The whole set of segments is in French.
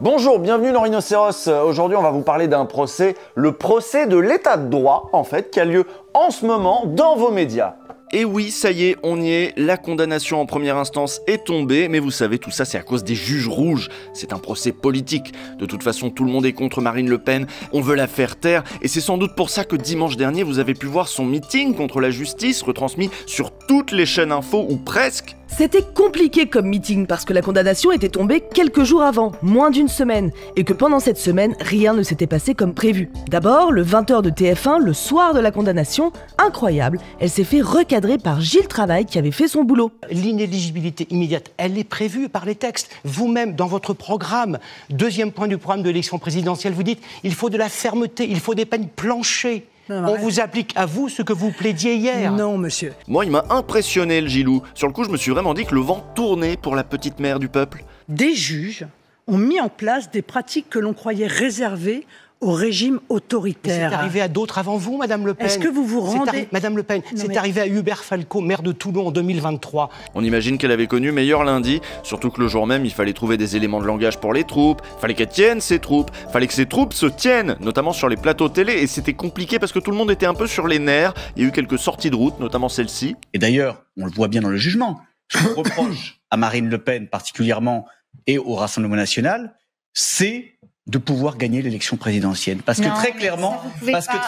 Bonjour, bienvenue dans Rhinocéros. Aujourd'hui, on va vous parler d'un procès, le procès de l'état de droit, en fait, qui a lieu en ce moment dans vos médias. Et oui, ça y est, on y est, la condamnation en première instance est tombée, mais vous savez, tout ça c'est à cause des juges rouges, c'est un procès politique. De toute façon, tout le monde est contre Marine Le Pen, on veut la faire taire, et c'est sans doute pour ça que dimanche dernier, vous avez pu voir son meeting contre la justice, retransmis sur toutes les chaînes info, ou presque. C'était compliqué comme meeting parce que la condamnation était tombée quelques jours avant, moins d'une semaine, et que pendant cette semaine, rien ne s'était passé comme prévu. D'abord, le 20h de TF1, le soir de la condamnation, incroyable, elle s'est fait recadrer par Gilles Travail qui avait fait son boulot. L'inéligibilité immédiate, elle est prévue par les textes. Vous-même, dans votre programme, deuxième point du programme de l'élection présidentielle, vous dites il faut de la fermeté, il faut des peines planchées. On vous applique à vous ce que vous plaidiez hier. Non, monsieur. Moi, il m'a impressionné le Gilou. Sur le coup, je me suis vraiment dit que le vent tournait pour la petite mère du peuple. Des juges ont mis en place des pratiques que l'on croyait réservées au régime autoritaire. C'est arrivé à d'autres avant vous, Madame Le Pen. Est-ce que vous vous rendez... Madame Le Pen, c'est arrivé à Hubert Falco, maire de Toulon en 2023. On imagine qu'elle avait connu meilleur lundi, surtout que le jour même, il fallait trouver des éléments de langage pour les troupes, fallait qu'elles tiennent ces troupes, fallait que ces troupes se tiennent, notamment sur les plateaux télé, et c'était compliqué parce que tout le monde était un peu sur les nerfs, il y a eu quelques sorties de route, notamment celle-ci. Et d'ailleurs, on le voit bien dans le jugement, ce qu'on reproche à Marine Le Pen particulièrement et au Rassemblement national, c'est de pouvoir gagner l'élection présidentielle. Parce que très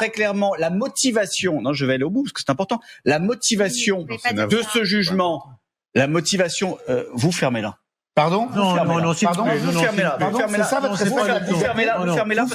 clairement, la motivation, non, je vais aller au bout parce que c'est important, la motivation de ce jugement, la motivation, vous fermez-la. Pardon? Non, s'il vous plaît. Vous fermez-la. C'est ça votre réponse? Vous fermez-la.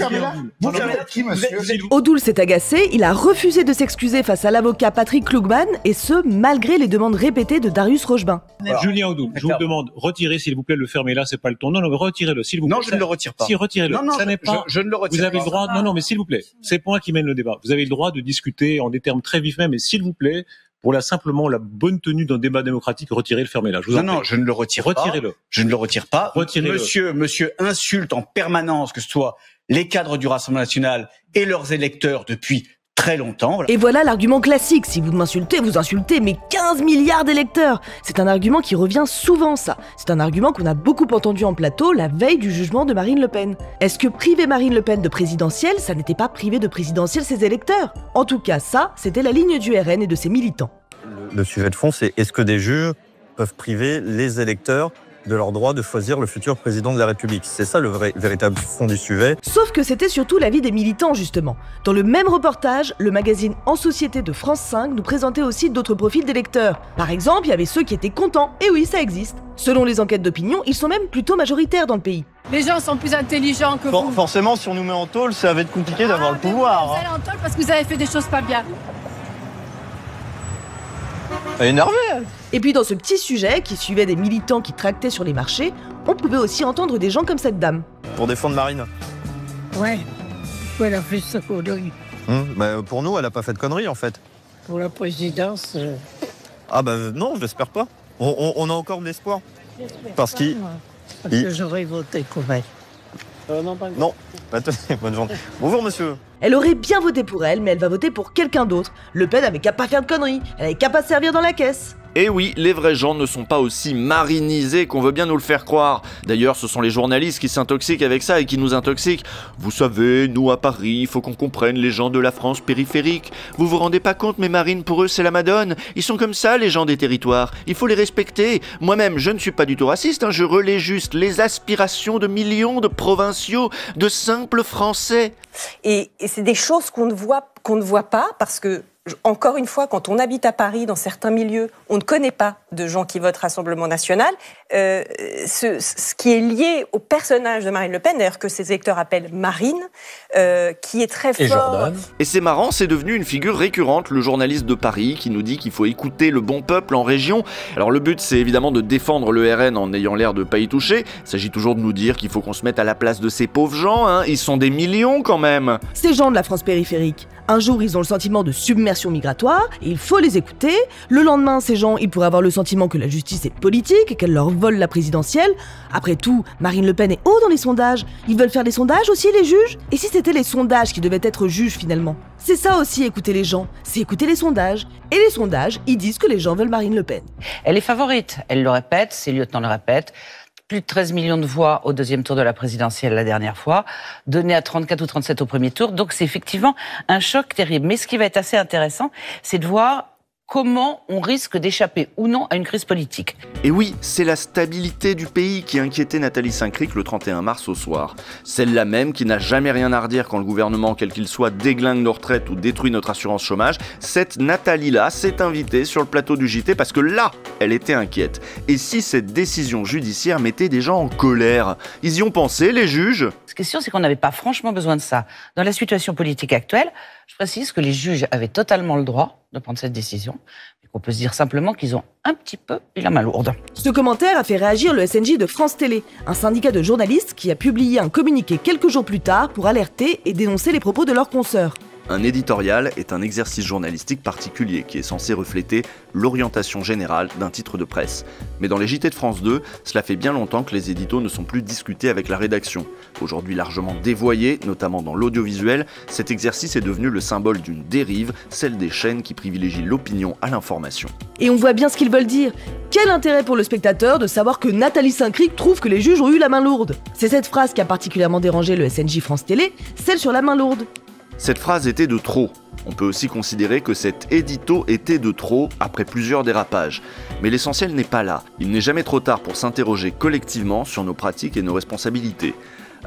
Qui, monsieur? Odoul s'est agacé, il a refusé de s'excuser face à l'avocat Patrick Klugman, et ce, malgré les demandes répétées de Darius Rochebin. Julien Odoul, je vous demande, retirez s'il vous plaît le fermez-là, c'est pas le ton. Non, retirez-le, s'il vous plaît. Non, je ne le retire pas. Si, retirez-le. Non, ça n'est pas. Je ne le retire pas. Vous avez le droit. Non, mais s'il vous plaît. C'est le point qui mène le débat. Vous avez le droit de discuter en des termes très vifs même, mais s'il vous plaît, pour simplement la bonne tenue d'un débat démocratique, retirez le fermez-là. Non, je ne le retire pas. Retirez-le. Je ne le retire pas. Retirez-le. Monsieur insulte en permanence, que ce soit les cadres du Rassemblement national et leurs électeurs depuis très longtemps. Voilà. Et voilà l'argument classique, si vous m'insultez, vous insultez mes 15 milliards d'électeurs. C'est un argument qui revient souvent, ça. C'est un argument qu'on a beaucoup entendu en plateau la veille du jugement de Marine Le Pen. Est-ce que priver Marine Le Pen de présidentielle, ça n'était pas priver de présidentielle ses électeurs? En tout cas, ça, c'était la ligne du RN et de ses militants. Le sujet de fond, c'est est-ce que des juges peuvent priver les électeurs de leur droit de choisir le futur président de la République? C'est ça le véritable fond du sujet. Sauf que c'était surtout l'avis des militants, justement. Dans le même reportage, le magazine En Société de France 5 nous présentait aussi d'autres profils d'électeurs. Par exemple, il y avait ceux qui étaient contents, et oui, ça existe. Selon les enquêtes d'opinion, ils sont même plutôt majoritaires dans le pays. Les gens sont plus intelligents que vous. Forcément, si on nous met en tôle, ça va être compliqué d'avoir le pouvoir. Vous allez en tôle parce que vous avez fait des choses pas bien. Elle est énervée. Et puis dans ce petit sujet, qui suivait des militants qui tractaient sur les marchés, on pouvait aussi entendre des gens comme cette dame. Pour défendre Marine. Ouais, elle a fait sa connerie. Pour nous, elle a pas fait de conneries en fait. Pour la présidence... Ah non, j'espère pas. On a encore de l'espoir. Parce que j'aurais voté pour elle. Non. Attendez, bonne journée. Bonjour monsieur. Elle aurait bien voté pour elle, mais elle va voter pour quelqu'un d'autre. Le Pen avait qu'à pas faire de conneries, elle avait qu'à pas servir dans la caisse. Et oui, les vrais gens ne sont pas aussi marinisés qu'on veut bien nous le faire croire. D'ailleurs, ce sont les journalistes qui s'intoxiquent avec ça et qui nous intoxiquent. Vous savez, nous à Paris, il faut qu'on comprenne les gens de la France périphérique. Vous vous rendez pas compte, mais Marine, pour eux, c'est la Madone. Ils sont comme ça, les gens des territoires. Il faut les respecter. Moi-même, je ne suis pas du tout raciste, je relais juste les aspirations de millions de provinciaux, de simples Français. Et c'est des choses qu'on ne voit pas parce que, encore une fois, quand on habite à Paris, dans certains milieux, on ne connaît pas de gens qui votent Rassemblement national. Ce qui est lié au personnage de Marine Le Pen, d'ailleurs que ses électeurs appellent Marine, qui est très fort. Jordan. Et c'est marrant, c'est devenu une figure récurrente, le journaliste de Paris qui nous dit qu'il faut écouter le bon peuple en région. Alors le but, c'est évidemment de défendre le RN en ayant l'air de pas y toucher. Il s'agit toujours de nous dire qu'il faut qu'on se mette à la place de ces pauvres gens, Ils sont des millions quand même. Ces gens de la France périphérique, un jour ils ont le sentiment de submersion migratoire, et il faut les écouter. Le lendemain, ces gens, ils pourraient avoir le sentiment que la justice est politique et qu'elle leur vole la présidentielle. Après tout, Marine Le Pen est haut dans les sondages. Ils veulent faire des sondages aussi, les juges? Et si c'était les sondages qui devaient être juges finalement? C'est ça aussi, écouter les gens, c'est écouter les sondages. Et les sondages, ils disent que les gens veulent Marine Le Pen. Elle est favorite, elle le répète, ses lieutenants le répètent. plus de 13 millions de voix au deuxième tour de la présidentielle la dernière fois, donné à 34 ou 37 au premier tour. Donc c'est effectivement un choc terrible. Mais ce qui va être assez intéressant, c'est de voir comment on risque d'échapper ou non à une crise politique. Et oui, c'est la stabilité du pays qui inquiétait Nathalie Saint-Cric le 31 mars au soir. Celle-là même qui n'a jamais rien à redire quand le gouvernement, quel qu'il soit, déglingue nos retraites ou détruit notre assurance chômage. Cette Nathalie-là s'est invitée sur le plateau du JT parce que là, elle était inquiète. Et si cette décision judiciaire mettait des gens en colère? Ils y ont pensé, les juges? Ce qui est sûr, c'est qu'on n'avait pas franchement besoin de ça. Dans la situation politique actuelle, je précise que les juges avaient totalement le droit de prendre cette décision, mais qu'on peut se dire simplement qu'ils ont un petit peu eu la main lourde. Ce commentaire a fait réagir le SNJ de France Télé, un syndicat de journalistes qui a publié un communiqué quelques jours plus tard pour alerter et dénoncer les propos de leurs consoeurs. Un éditorial est un exercice journalistique particulier qui est censé refléter l'orientation générale d'un titre de presse. Mais dans les JT de France 2, cela fait bien longtemps que les éditos ne sont plus discutés avec la rédaction. Aujourd'hui largement dévoyé, notamment dans l'audiovisuel, cet exercice est devenu le symbole d'une dérive, celle des chaînes qui privilégient l'opinion à l'information. Et on voit bien ce qu'ils veulent dire. Quel intérêt pour le spectateur de savoir que Nathalie Saint-Cric trouve que les juges ont eu la main lourde? C'est cette phrase qui a particulièrement dérangé le SNJ France Télé, celle sur la main lourde. Cette phrase était de trop. On peut aussi considérer que cet édito était de trop après plusieurs dérapages. Mais l'essentiel n'est pas là. Il n'est jamais trop tard pour s'interroger collectivement sur nos pratiques et nos responsabilités.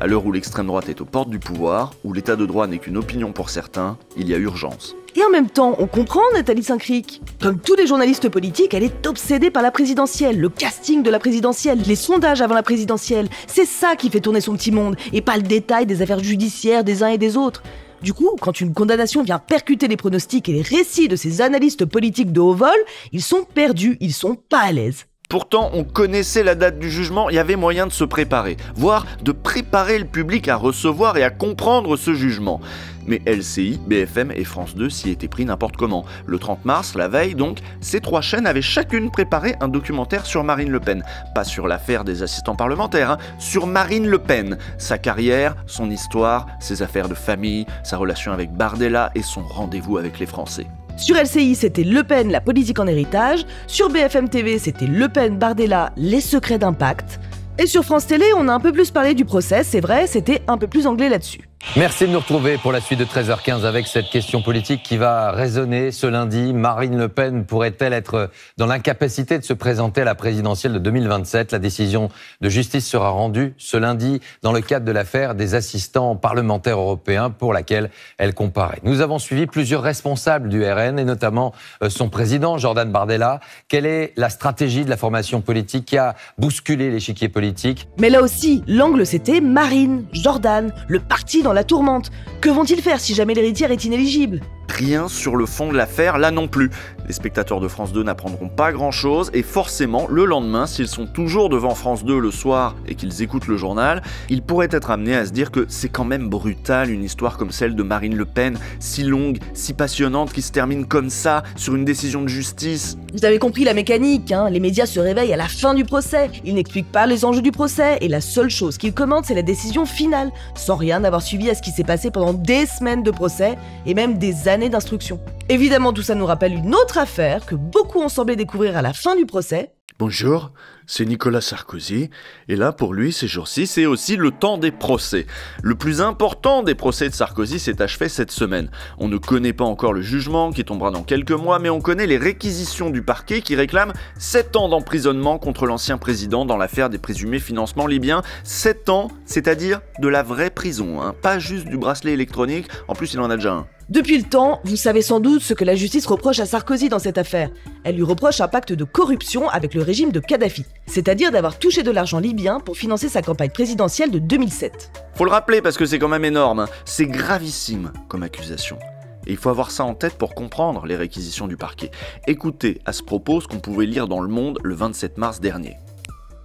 À l'heure où l'extrême droite est aux portes du pouvoir, où l'état de droit n'est qu'une opinion pour certains, il y a urgence. Et en même temps, on comprend Nathalie Saint-Cric. Comme tous les journalistes politiques, elle est obsédée par la présidentielle, le casting de la présidentielle, les sondages avant la présidentielle. C'est ça qui fait tourner son petit monde, et pas le détail des affaires judiciaires des uns et des autres. Du coup, quand une condamnation vient percuter les pronostics et les récits de ces analystes politiques de haut vol, ils sont perdus, ils sont pas à l'aise. Pourtant, on connaissait la date du jugement, il y avait moyen de se préparer, voire de préparer le public à recevoir et à comprendre ce jugement. Mais LCI, BFM et France 2 s'y étaient pris n'importe comment. Le 30 mars, la veille donc, ces trois chaînes avaient chacune préparé un documentaire sur Marine Le Pen. Pas sur l'affaire des assistants parlementaires, sur Marine Le Pen. Sa carrière, son histoire, ses affaires de famille, sa relation avec Bardella et son rendez-vous avec les Français. Sur LCI, c'était Le Pen, la politique en héritage. Sur BFM TV, c'était Le Pen, Bardella, les secrets d'impact. Et sur France Télé, on a un peu plus parlé du procès, c'est vrai, c'était un peu plus anglais là-dessus. Merci de nous retrouver pour la suite de 13h15 avec cette question politique qui va résonner ce lundi. Marine Le Pen pourrait-elle être dans l'incapacité de se présenter à la présidentielle de 2027 ? La décision de justice sera rendue ce lundi dans le cadre de l'affaire des assistants parlementaires européens pour laquelle elle comparaît. Nous avons suivi plusieurs responsables du RN et notamment son président Jordan Bardella. Quelle est la stratégie de la formation politique qui a bousculé l'échiquier politique ? Mais là aussi, l'angle c'était Marine, Jordan, le parti dans la tourmente. Que vont-ils faire si jamais l'héritière est inéligible ? Rien sur le fond de l'affaire, là non plus. Les spectateurs de France 2 n'apprendront pas grand-chose et forcément, le lendemain, s'ils sont toujours devant France 2 le soir et qu'ils écoutent le journal, ils pourraient être amenés à se dire que c'est quand même brutal une histoire comme celle de Marine Le Pen, si longue, si passionnante, qui se termine comme ça, sur une décision de justice. Vous avez compris la mécanique, hein ? Les médias se réveillent à la fin du procès. Ils n'expliquent pas les enjeux du procès et la seule chose qu'ils commentent, c'est la décision finale, sans rien avoir suivi à ce qui s'est passé pendant des semaines de procès et même des années d'instruction. Évidemment, tout ça nous rappelle une autre affaire que beaucoup ont semblé découvrir à la fin du procès. Bonjour, c'est Nicolas Sarkozy, et là pour lui ces jours-ci c'est aussi le temps des procès. Le plus important des procès de Sarkozy s'est achevé cette semaine. On ne connaît pas encore le jugement qui tombera dans quelques mois, mais on connaît les réquisitions du parquet qui réclament 7 ans d'emprisonnement contre l'ancien président dans l'affaire des présumés financements libyens. 7 ans, c'est-à-dire de la vraie prison, hein, pas juste du bracelet électronique, en plus il en a déjà un. Depuis le temps, vous savez sans doute ce que la justice reproche à Sarkozy dans cette affaire. Elle lui reproche un pacte de corruption avec le régime de Kadhafi, c'est-à-dire d'avoir touché de l'argent libyen pour financer sa campagne présidentielle de 2007. Faut le rappeler parce que c'est quand même énorme, hein. C'est gravissime comme accusation. Et il faut avoir ça en tête pour comprendre les réquisitions du parquet. Écoutez à ce propos ce qu'on pouvait lire dans Le Monde le 27 mars dernier.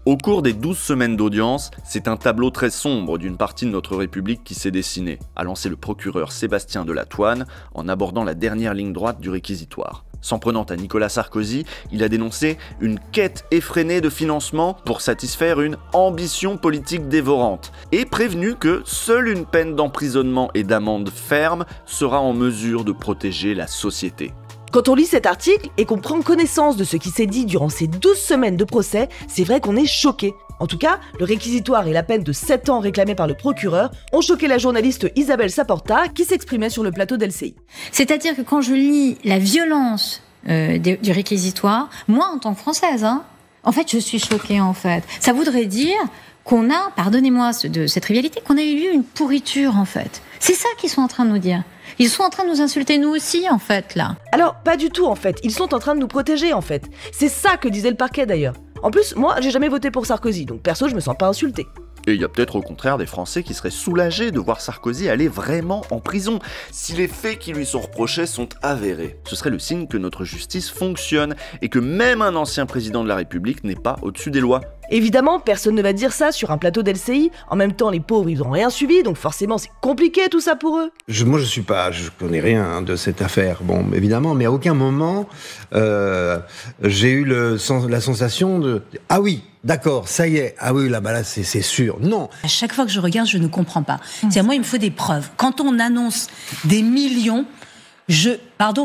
Au cours des 12 semaines d'audience, c'est un tableau très sombre d'une partie de notre République qui s'est dessiné, a lancé le procureur Sébastien Delatouane en abordant la dernière ligne droite du réquisitoire. S'en prenant à Nicolas Sarkozy, il a dénoncé une quête effrénée de financement pour satisfaire une ambition politique dévorante et prévenu que seule une peine d'emprisonnement et d'amende ferme sera en mesure de protéger la société. Quand on lit cet article et qu'on prend connaissance de ce qui s'est dit durant ces 12 semaines de procès, c'est vrai qu'on est choqué. En tout cas, le réquisitoire et la peine de 7 ans réclamée par le procureur ont choqué la journaliste Isabelle Saporta qui s'exprimait sur le plateau d'LCI. C'est-à-dire que quand je lis la violence du réquisitoire, moi en tant que Française, en fait je suis choquée en fait. Ça voudrait dire qu'on a, pardonnez-moi de cette trivialité, qu'on a eu une pourriture en fait. C'est ça qu'ils sont en train de nous dire. Ils sont en train de nous insulter nous aussi en fait là. Alors pas du tout en fait, ils sont en train de nous protéger en fait. C'est ça que disait le parquet d'ailleurs. En plus, moi j'ai jamais voté pour Sarkozy, donc perso je me sens pas insultée. Et il y a peut-être au contraire des Français qui seraient soulagés de voir Sarkozy aller vraiment en prison, si les faits qui lui sont reprochés sont avérés. Ce serait le signe que notre justice fonctionne, et que même un ancien président de la République n'est pas au-dessus des lois. Évidemment, personne ne va dire ça sur un plateau d'LCI. En même temps, les pauvres, ils n'ont rien suivi, donc forcément, c'est compliqué tout ça pour eux. Je connais rien de cette affaire, bon, évidemment, mais à aucun moment, j'ai eu la sensation de « Ah oui, d'accord, ça y est, ah oui, là, c'est sûr. » Non. À chaque fois que je regarde, je ne comprends pas. C'est-à-dire, moi, il me faut des preuves. Quand on annonce des millions,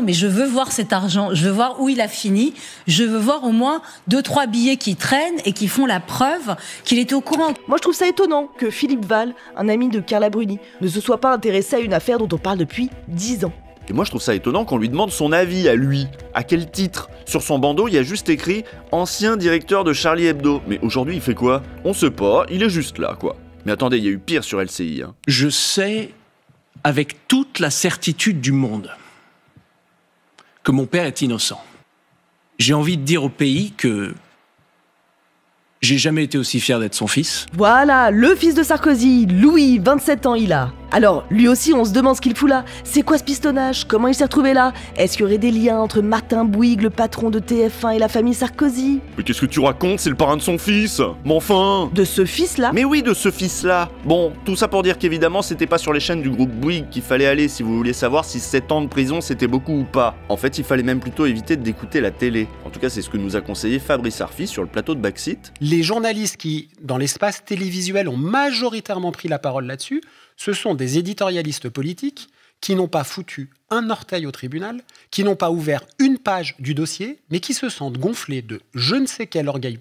mais je veux voir cet argent, je veux voir où il a fini, je veux voir au moins 2-3 billets qui traînent et qui font la preuve qu'il était au courant. Moi je trouve ça étonnant que Philippe Val, un ami de Carla Bruni, ne se soit pas intéressé à une affaire dont on parle depuis 10 ans. Et moi je trouve ça étonnant qu'on lui demande son avis à lui. À quel titre? Sur son bandeau, il y a juste écrit « Ancien directeur de Charlie Hebdo ». Mais aujourd'hui il fait quoi? On sait pas, il est juste là quoi. Mais attendez, il y a eu pire sur LCI. Je sais avec toute la certitude du monde que mon père est innocent. J'ai envie de dire au pays que j'ai jamais été aussi fier d'être son fils. Voilà, le fils de Sarkozy, Louis, 27 ans il a. Alors, lui aussi, on se demande ce qu'il fout là. C'est quoi ce pistonnage? Comment il s'est retrouvé là? Est-ce qu'il y aurait des liens entre Martin Bouygues, le patron de TF1, et la famille Sarkozy? Mais qu'est-ce que tu racontes? C'est le parrain de son fils. Mais enfin... De ce fils-là? Mais oui, de ce fils-là. Bon, tout ça pour dire qu'évidemment, c'était pas sur les chaînes du groupe Bouygues qu'il fallait aller si vous vouliez savoir si 7 ans de prison c'était beaucoup ou pas. En fait, il fallait même plutôt éviter d'écouter la télé. En tout cas, c'est ce que nous a conseillé Fabrice Arfi sur le plateau de Backseat. Les journalistes qui, dans l'espace télévisuel, ont majoritairement pris la parole là-dessus, ce sont des éditorialistes politiques qui n'ont pas foutu un orteil au tribunal, qui n'ont pas ouvert une page du dossier, mais qui se sentent gonflés de je ne sais quel orgueil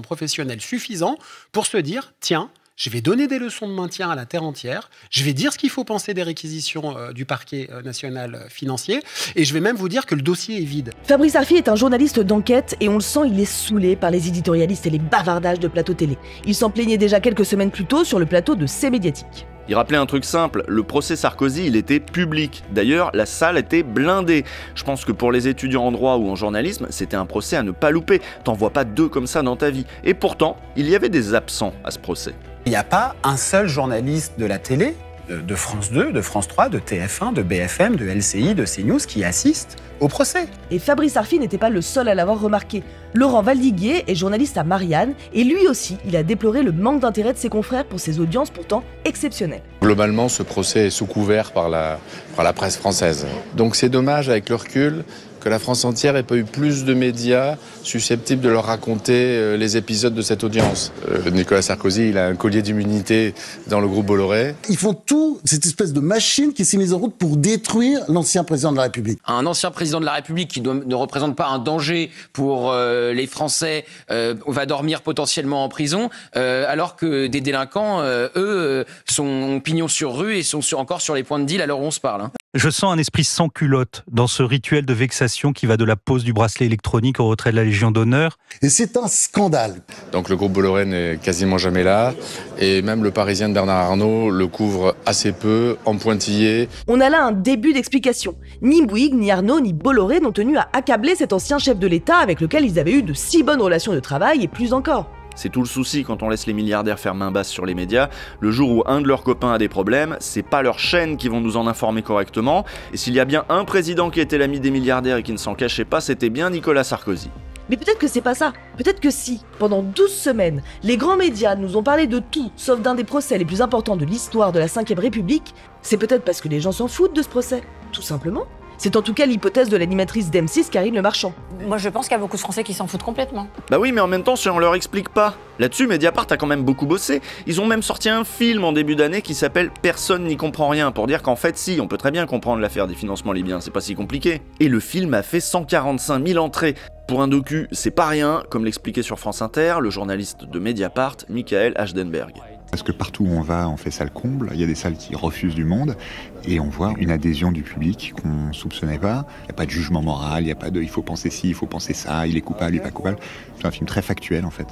professionnel suffisant pour se dire « Tiens, je vais donner des leçons de maintien à la terre entière, je vais dire ce qu'il faut penser des réquisitions du parquet national financier, et je vais même vous dire que le dossier est vide. » Fabrice Arfi est un journaliste d'enquête et on le sent, il est saoulé par les éditorialistes et les bavardages de plateau télé. Il s'en plaignait déjà quelques semaines plus tôt sur le plateau de C'est Médiatique. Il rappelait un truc simple, le procès Sarkozy, il était public. D'ailleurs, la salle était blindée. Je pense que pour les étudiants en droit ou en journalisme, c'était un procès à ne pas louper. T'en vois pas deux comme ça dans ta vie. Et pourtant, il y avait des absents à ce procès. Il n'y a pas un seul journaliste de la télé, de France 2, de France 3, de TF1, de BFM, de LCI, de CNews qui assiste au procès. Et Fabrice Arfi n'était pas le seul à l'avoir remarqué. Laurent Valdiguier est journaliste à Marianne et lui aussi, il a déploré le manque d'intérêt de ses confrères pour ces audiences pourtant exceptionnelles. Globalement, ce procès est sous couvert par la presse française. Donc c'est dommage avec le recul que la France entière n'ait pas eu plus de médias susceptibles de leur raconter les épisodes de cette audience. Nicolas Sarkozy, il a un collier d'immunité dans le groupe Bolloré. Ils font tout, cette espèce de machine qui s'est mise en route pour détruire l'ancien président de la République. Un ancien président de la République qui ne représente pas un danger pour les Français va dormir potentiellement en prison, alors que des délinquants, eux, sont pignon sur rue et sont encore sur les points de deal à l'heure où on se parle. Je sens un esprit sans culotte dans ce rituel de vexation qui va de la pose du bracelet électronique au retrait de la Légion d'honneur. Et c'est un scandale. Donc le groupe Bolloré n'est quasiment jamais là, et même le Parisien de Bernard Arnault le couvre assez peu, en pointillé. On a là un début d'explication. Ni Bouygues, ni Arnault, ni Bolloré n'ont tenu à accabler cet ancien chef de l'État avec lequel ils avaient eu de si bonnes relations de travail et plus encore. C'est tout le souci quand on laisse les milliardaires faire main basse sur les médias. Le jour où un de leurs copains a des problèmes, c'est pas leurs chaînes qui vont nous en informer correctement. Et s'il y a bien un président qui était l'ami des milliardaires et qui ne s'en cachait pas, c'était bien Nicolas Sarkozy. Mais peut-être que c'est pas ça. Peut-être que si, pendant 12 semaines, les grands médias nous ont parlé de tout, sauf d'un des procès les plus importants de l'histoire de la Ve République, c'est peut-être parce que les gens s'en foutent de ce procès. Tout simplement. C'est en tout cas l'hypothèse de l'animatrice d'M6, Karine Le Marchand. Moi, je pense qu'il y a beaucoup de Français qui s'en foutent complètement. Bah oui, mais en même temps, si on leur explique pas. Là-dessus, Mediapart a quand même beaucoup bossé. Ils ont même sorti un film en début d'année qui s'appelle « Personne n'y comprend rien », pour dire qu'en fait, si, on peut très bien comprendre l'affaire des financements libyens, c'est pas si compliqué. Et le film a fait 145 000 entrées. Pour un docu, c'est pas rien, comme l'expliquait sur France Inter le journaliste de Mediapart, Michael Hachdenberg. Parce que partout où on va, on fait salle comble, il y a des salles qui refusent du monde, et on voit une adhésion du public qu'on soupçonnait pas. Il n'y a pas de jugement moral, il n'y a pas de « il faut penser ci, il faut penser ça, il est coupable, il n'est pas coupable ». C'est un film très factuel en fait.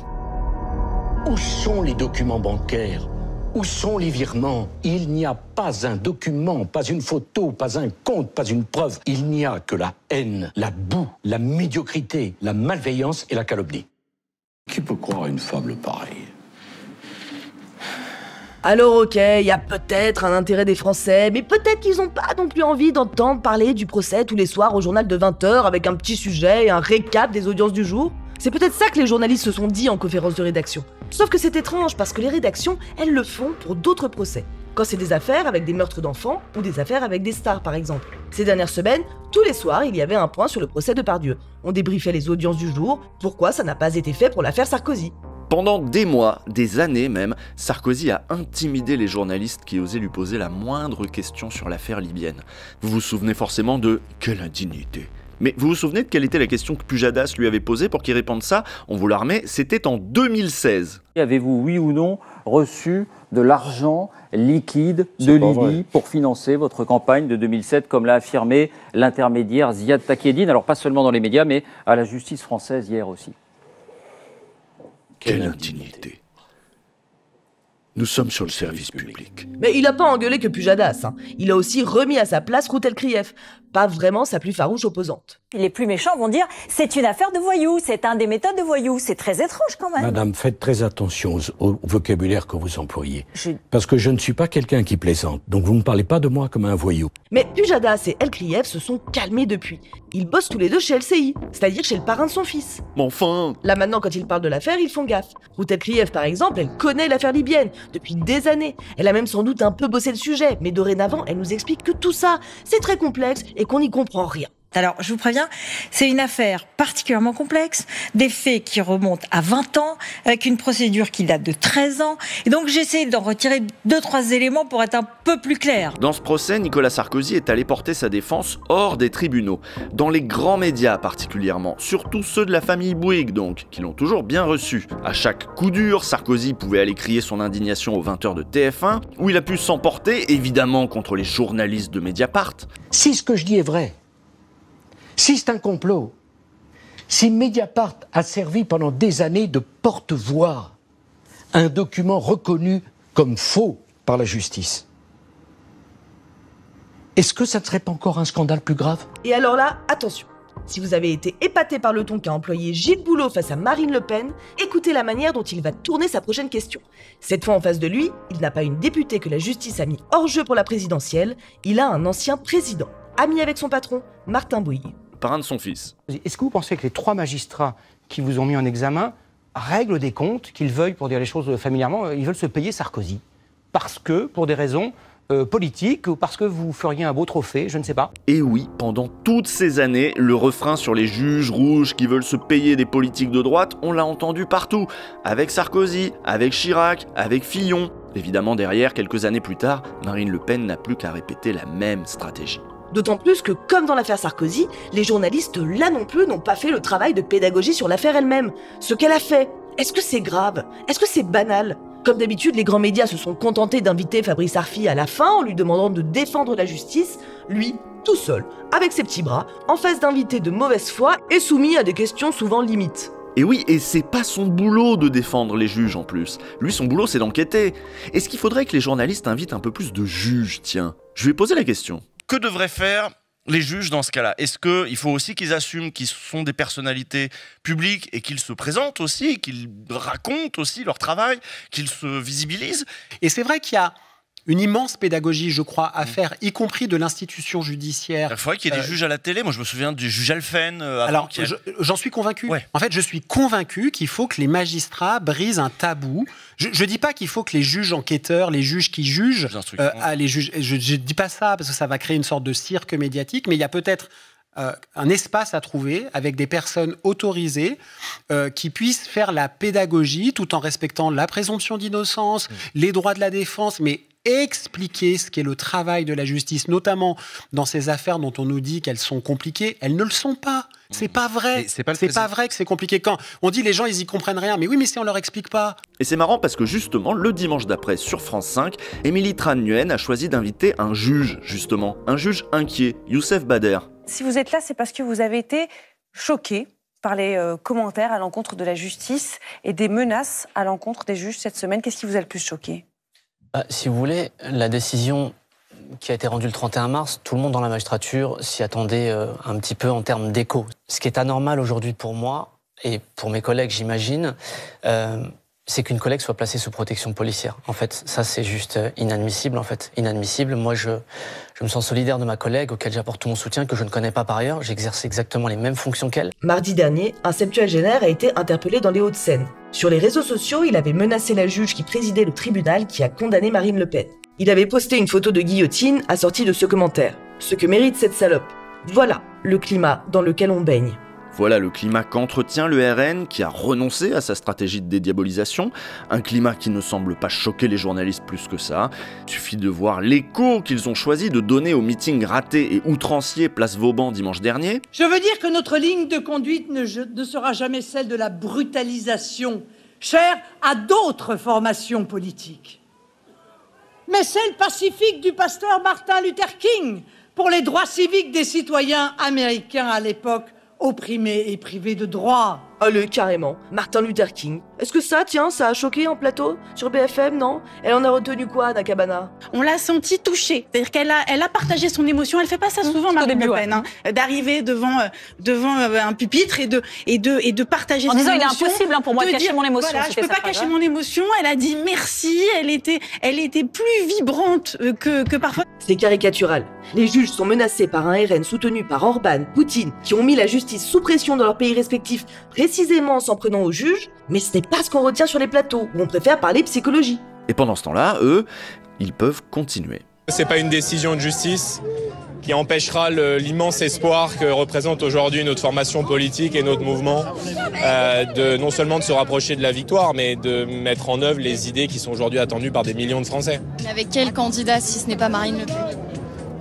Où sont les documents bancaires? Où sont les virements? Il n'y a pas un document, pas une photo, pas un compte, pas une preuve. Il n'y a que la haine, la boue, la médiocrité, la malveillance et la calomnie. Qui peut croire à une fable pareille? Alors ok, il y a peut-être un intérêt des Français, mais peut-être qu'ils n'ont pas non plus envie d'entendre parler du procès tous les soirs au journal de 20h avec un petit sujet et un récap des audiences du jour. C'est peut-être ça que les journalistes se sont dit en conférence de rédaction. Sauf que c'est étrange parce que les rédactions, elles le font pour d'autres procès. Quand c'est des affaires avec des meurtres d'enfants ou des affaires avec des stars par exemple. Ces dernières semaines, tous les soirs, il y avait un point sur le procès de Pardieu. On débriefait les audiences du jour, pourquoi ça n'a pas été fait pour l'affaire Sarkozy. Pendant des mois, des années même, Sarkozy a intimidé les journalistes qui osaient lui poser la moindre question sur l'affaire libyenne. Vous vous souvenez forcément de « quelle indignité ». Mais vous vous souvenez de quelle était la question que Pujadas lui avait posée pour qu'il réponde ça? On vous la remet, c'était en 2016. Avez-vous, oui ou non, reçu de l'argent liquide de Libye pour financer votre campagne de 2007, comme l'a affirmé l'intermédiaire Ziad Takedine, alors pas seulement dans les médias, mais à la justice française hier aussi? Quelle indignité. Nous sommes sur le service public. Mais il a pas engueulé que Pujadas, hein. Il a aussi remis à sa place Routel Krief, pas vraiment sa plus farouche opposante. Les plus méchants vont dire c'est une affaire de voyous, c'est un des méthodes de voyous. C'est très étrange quand même. Madame, faites très attention au vocabulaire que vous employez. Parce que je ne suis pas quelqu'un qui plaisante, donc vous ne parlez pas de moi comme un voyou. Mais Pujadas et El Krief se sont calmés depuis. Ils bossent tous les deux chez LCI, c'est-à-dire chez le parrain de son fils. Mais enfin... Là maintenant, quand ils parlent de l'affaire, ils font gaffe. Routel Krief, par exemple, elle connaît l'affaire libyenne depuis des années. Elle a même sans doute un peu bossé le sujet, mais dorénavant, elle nous explique que tout ça, c'est très complexe et qu'on n'y comprend rien. Alors, je vous préviens, c'est une affaire particulièrement complexe, des faits qui remontent à 20 ans, avec une procédure qui date de 13 ans. Et donc, j'essaie d'en retirer 2-3 éléments pour être un peu plus clair. Dans ce procès, Nicolas Sarkozy est allé porter sa défense hors des tribunaux, dans les grands médias particulièrement, surtout ceux de la famille Bouygues donc, qui l'ont toujours bien reçu. À chaque coup dur, Sarkozy pouvait aller crier son indignation aux 20h de TF1, où il a pu s'emporter, évidemment, contre les journalistes de Mediapart. Si ce que je dis est vrai, si c'est un complot, si Mediapart a servi pendant des années de porte-voix, un document reconnu comme faux par la justice, est-ce que ça ne serait pas encore un scandale plus grave? Et alors là, attention, si vous avez été épaté par le ton qu'a employé Gilles Boulot face à Marine Le Pen, écoutez la manière dont il va tourner sa prochaine question. Cette fois en face de lui, il n'a pas une députée que la justice a mis hors jeu pour la présidentielle, il a un ancien président, ami avec son patron, Martin Bouygues. Parrain de son fils. Est-ce que vous pensez que les 3 magistrats qui vous ont mis en examen règlent des comptes, qu'ils veuillent, pour dire les choses familièrement, ils veulent se payer Sarkozy? Parce que, pour des raisons politiques, ou parce que vous feriez un beau trophée, je ne sais pas. Et oui, pendant toutes ces années, le refrain sur les juges rouges qui veulent se payer des politiques de droite, on l'a entendu partout. Avec Sarkozy, avec Chirac, avec Fillon. Évidemment, derrière, quelques années plus tard, Marine Le Pen n'a plus qu'à répéter la même stratégie. D'autant plus que, comme dans l'affaire Sarkozy, les journalistes, là non plus, n'ont pas fait le travail de pédagogie sur l'affaire elle-même. Ce qu'elle a fait, est-ce que c'est grave? Est-ce que c'est banal? Comme d'habitude, les grands médias se sont contentés d'inviter Fabrice Arfi à la fin en lui demandant de défendre la justice, lui, tout seul, avec ses petits bras, en face d'invités de mauvaise foi et soumis à des questions souvent limites. Et oui, et c'est pas son boulot de défendre les juges en plus. Lui, son boulot, c'est d'enquêter. Est-ce qu'il faudrait que les journalistes invitent un peu plus de juges, tiens? Je lui ai posé la question. Que devraient faire les juges dans ce cas-là? Est-ce qu'il faut aussi qu'ils assument qu'ils sont des personnalités publiques et qu'ils se présentent aussi, qu'ils racontent aussi leur travail, qu'ils se visibilisent? Et c'est vrai qu'il y a une immense pédagogie, je crois, à faire, y compris de l'institution judiciaire. Il faudrait qu'il y ait des juges à la télé. Moi, je me souviens du juge Alphen. Alors, j'en suis convaincu. Ouais. En fait, je suis convaincu qu'il faut que les magistrats brisent un tabou. Je ne dis pas qu'il faut que les juges enquêteurs, les juges qui jugent, les juges, je ne dis pas ça parce que ça va créer une sorte de cirque médiatique, mais il y a peut-être un espace à trouver avec des personnes autorisées qui puissent faire la pédagogie tout en respectant la présomption d'innocence, les droits de la défense, mais expliquer ce qu'est le travail de la justice, notamment dans ces affaires dont on nous dit qu'elles sont compliquées. Elles ne le sont pas. C'est pas vrai. C'est pas vrai que c'est compliqué. Quand on dit les gens, ils y comprennent rien. Mais oui, mais si on leur explique pas. Et c'est marrant parce que justement, le dimanche d'après, sur France 5, Émilie Tran Nguyen a choisi d'inviter un juge, justement. Un juge inquiet, Youssef Bader. Si vous êtes là, c'est parce que vous avez été choqué par les commentaires à l'encontre de la justice et des menaces à l'encontre des juges cette semaine. Qu'est-ce qui vous a le plus choqué ? Si vous voulez, la décision qui a été rendue le 31 mars, tout le monde dans la magistrature s'y attendait un petit peu en termes d'écho. Ce qui est anormal aujourd'hui pour moi, et pour mes collègues j'imagine, c'est qu'une collègue soit placée sous protection policière. En fait, ça c'est juste inadmissible, inadmissible. Moi je me sens solidaire de ma collègue, auquel j'apporte tout mon soutien, que je ne connais pas par ailleurs. J'exerce exactement les mêmes fonctions qu'elle. Mardi dernier, un septuagénaire a été interpellé dans les Hauts-de-Seine. Sur les réseaux sociaux, il avait menacé la juge qui présidait le tribunal qui a condamné Marine Le Pen. Il avait posté une photo de guillotine assortie de ce commentaire. Ce que mérite cette salope. Voilà le climat dans lequel on baigne. Voilà le climat qu'entretient le RN, qui a renoncé à sa stratégie de dédiabolisation. Un climat qui ne semble pas choquer les journalistes plus que ça. Il suffit de voir l'écho qu'ils ont choisi de donner au meeting raté et outrancier place Vauban dimanche dernier. Je veux dire que notre ligne de conduite ne sera jamais celle de la brutalisation, chère à d'autres formations politiques, mais celle pacifique du pasteur Martin Luther King pour les droits civiques des citoyens américains à l'époque, opprimés et privés de droits. Allez, carrément. Martin Luther King. Est-ce que ça a choqué en plateau sur BFM, non? Elle en a retenu quoi, Anna Cabana? On l'a senti touchée. C'est-à-dire qu'elle a partagé son émotion. Elle fait pas ça souvent, Marine Le Pen, d'arriver devant un pupitre et de partager son émotion. En disant, il est impossible pour moi de cacher mon émotion. Voilà, je peux pas cacher mon émotion. Elle a dit merci. Elle était plus vibrante que parfois. C'est caricatural. Les juges sont menacés par un RN soutenu par Orban, Poutine, qui ont mis la justice sous pression dans leurs pays respectifs, précisément en s'en prenant aux juges, mais ce n'est pas ce qu'on retient sur les plateaux, où on préfère parler psychologie. Et pendant ce temps-là, eux, ils peuvent continuer. C'est pas une décision de justice qui empêchera l'immense espoir que représente aujourd'hui notre formation politique et notre mouvement, non seulement de se rapprocher de la victoire, mais de mettre en œuvre les idées qui sont aujourd'hui attendues par des millions de Français. Mais avec quel candidat si ce n'est pas Marine Le Pen ?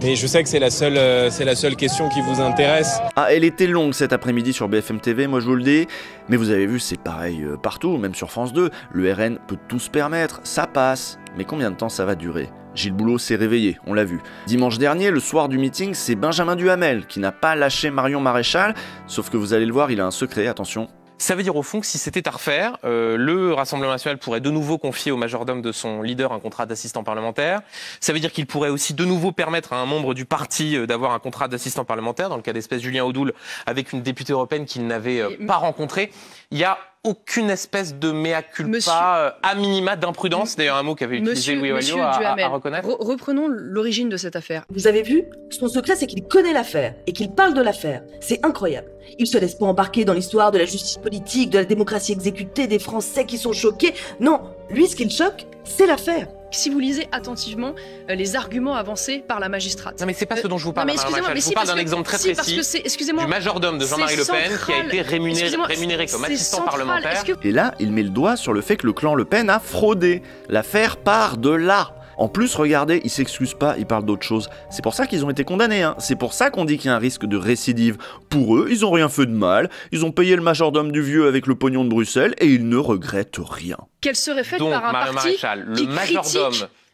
Mais je sais que c'est la seule question qui vous intéresse. Ah, elle était longue cet après-midi sur BFM TV, moi je vous le dis. Mais vous avez vu, c'est pareil partout, même sur France 2. Le RN peut tout se permettre, ça passe. Mais combien de temps ça va durer ? Gilles Boulot s'est réveillé, on l'a vu. Dimanche dernier, le soir du meeting, c'est Benjamin Duhamel qui n'a pas lâché Marion Maréchal. Sauf que vous allez le voir, il a un secret, attention. Ça veut dire au fond que si c'était à refaire, le Rassemblement national pourrait de nouveau confier au majordome de son leader un contrat d'assistant parlementaire. Ça veut dire qu'il pourrait aussi de nouveau permettre à un membre du parti d'avoir un contrat d'assistant parlementaire, dans le cas d'espèce Julien Audoul, avec une députée européenne qu'il n'avait pas rencontrée. Il y a aucune espèce de mea culpa, à minima d'imprudence, d'ailleurs un mot qu'avait utilisé Louis Alliot à reconnaître. Reprenons l'origine de cette affaire. Vous avez vu? Son secret, c'est qu'il connaît l'affaire et qu'il parle de l'affaire. C'est incroyable. Il se laisse pas embarquer dans l'histoire de la justice politique, de la démocratie exécutée, des Français qui sont choqués. Non, lui, ce qui le choque, c'est l'affaire. Si vous lisez attentivement les arguments avancés par la magistrate. Non mais c'est pas ce dont je vous parle, Madame Maréchal. Je vous parle d'un exemple très précis du majordome de Jean-Marie Le Pen qui a été rémunéré comme assistant parlementaire. Et là, il met le doigt sur le fait que le clan Le Pen a fraudé. L'affaire part de là. En plus, regardez, il s'excuse pas, il parle d'autre chose. C'est pour ça qu'ils ont été condamnés, hein. C'est pour ça qu'on dit qu'il y a un risque de récidive. Pour eux, ils ont rien fait de mal, ils ont payé le majordome du vieux avec le pognon de Bruxelles et ils ne regrettent rien. Qu'elle serait faite donc, par un Marion parti Maréchal, qui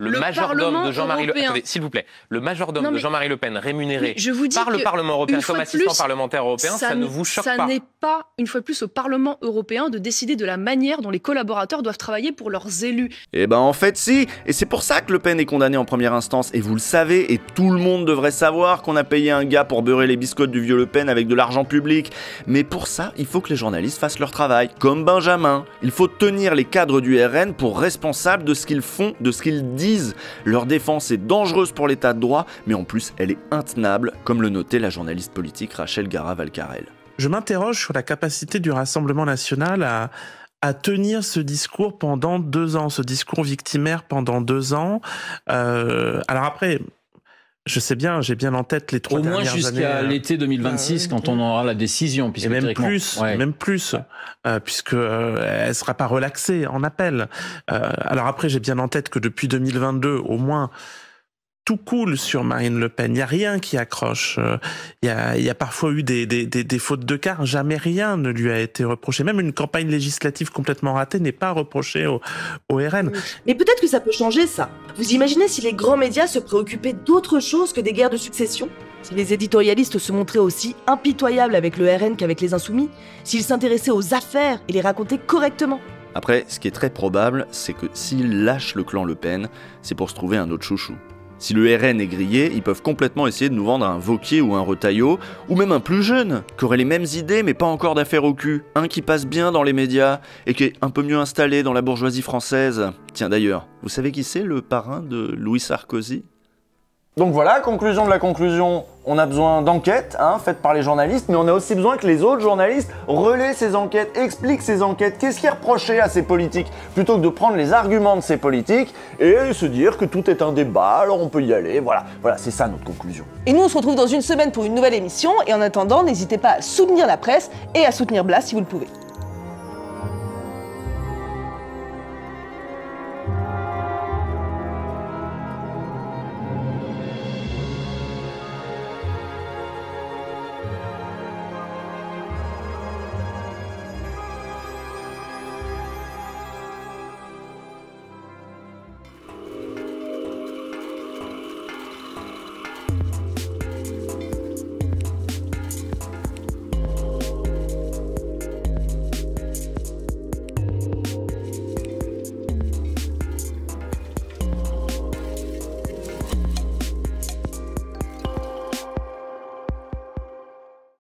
le majordome de Jean-Marie Le Pen, attendez, s'il vous plaît, le majordome de Jean-Marie Le Pen rémunéré par le Parlement européen comme assistant parlementaire européen, ça ne vous choque pas? Ça n'est pas, une fois de plus, au Parlement européen de décider de la manière dont les collaborateurs doivent travailler pour leurs élus. Eh ben en fait si, et c'est pour ça que Le Pen est condamné en première instance, et vous le savez, et tout le monde devrait savoir qu'on a payé un gars pour beurrer les biscottes du vieux Le Pen avec de l'argent public. Mais pour ça, il faut que les journalistes fassent leur travail, comme Benjamin. Il faut tenir les cadres du RN pour responsables de ce qu'ils font, de ce qu'ils disent disent. Leur défense est dangereuse pour l'état de droit, mais en plus elle est intenable, comme le notait la journaliste politique Rachel Gara-Valcarel. Je m'interroge sur la capacité du Rassemblement national à tenir ce discours pendant 2 ans, ce discours victimaire pendant 2 ans. Alors après, je sais bien, j'ai bien en tête les 3 dernières années. Au moins jusqu'à l'été 2026, quand on aura la décision. Et même plus, puisque elle sera pas relaxée en appel. Alors après, j'ai bien en tête que depuis 2022, au moins, tout coule sur Marine Le Pen. Il n'y a rien qui accroche. Il y a parfois eu des fautes de quart. Jamais rien ne lui a été reproché. Même une campagne législative complètement ratée n'est pas reprochée au RN. Mais peut-être que ça peut changer, ça. Vous imaginez si les grands médias se préoccupaient d'autre chose que des guerres de succession ? Si les éditorialistes se montraient aussi impitoyables avec le RN qu'avec les Insoumis ? S'ils s'intéressaient aux affaires et les racontaient correctement ? Après, ce qui est très probable, c'est que s'ils lâchent le clan Le Pen, c'est pour se trouver un autre chouchou. Si le RN est grillé, ils peuvent complètement essayer de nous vendre un Wauquiez ou un Retailleau, ou même un plus jeune, qui aurait les mêmes idées mais pas encore d'affaires au cul. Un qui passe bien dans les médias et qui est un peu mieux installé dans la bourgeoisie française. Tiens d'ailleurs, vous savez qui c'est le parrain de Louis Sarkozy ? Donc voilà, conclusion de la conclusion, on a besoin d'enquêtes faites par les journalistes, mais on a aussi besoin que les autres journalistes relaient ces enquêtes, expliquent ces enquêtes, qu'est-ce qui est reproché à ces politiques, plutôt que de prendre les arguments de ces politiques et se dire que tout est un débat, alors on peut y aller, voilà, c'est ça notre conclusion. Et nous on se retrouve dans une semaine pour une nouvelle émission, et en attendant, n'hésitez pas à soutenir la presse et à soutenir Blas si vous le pouvez.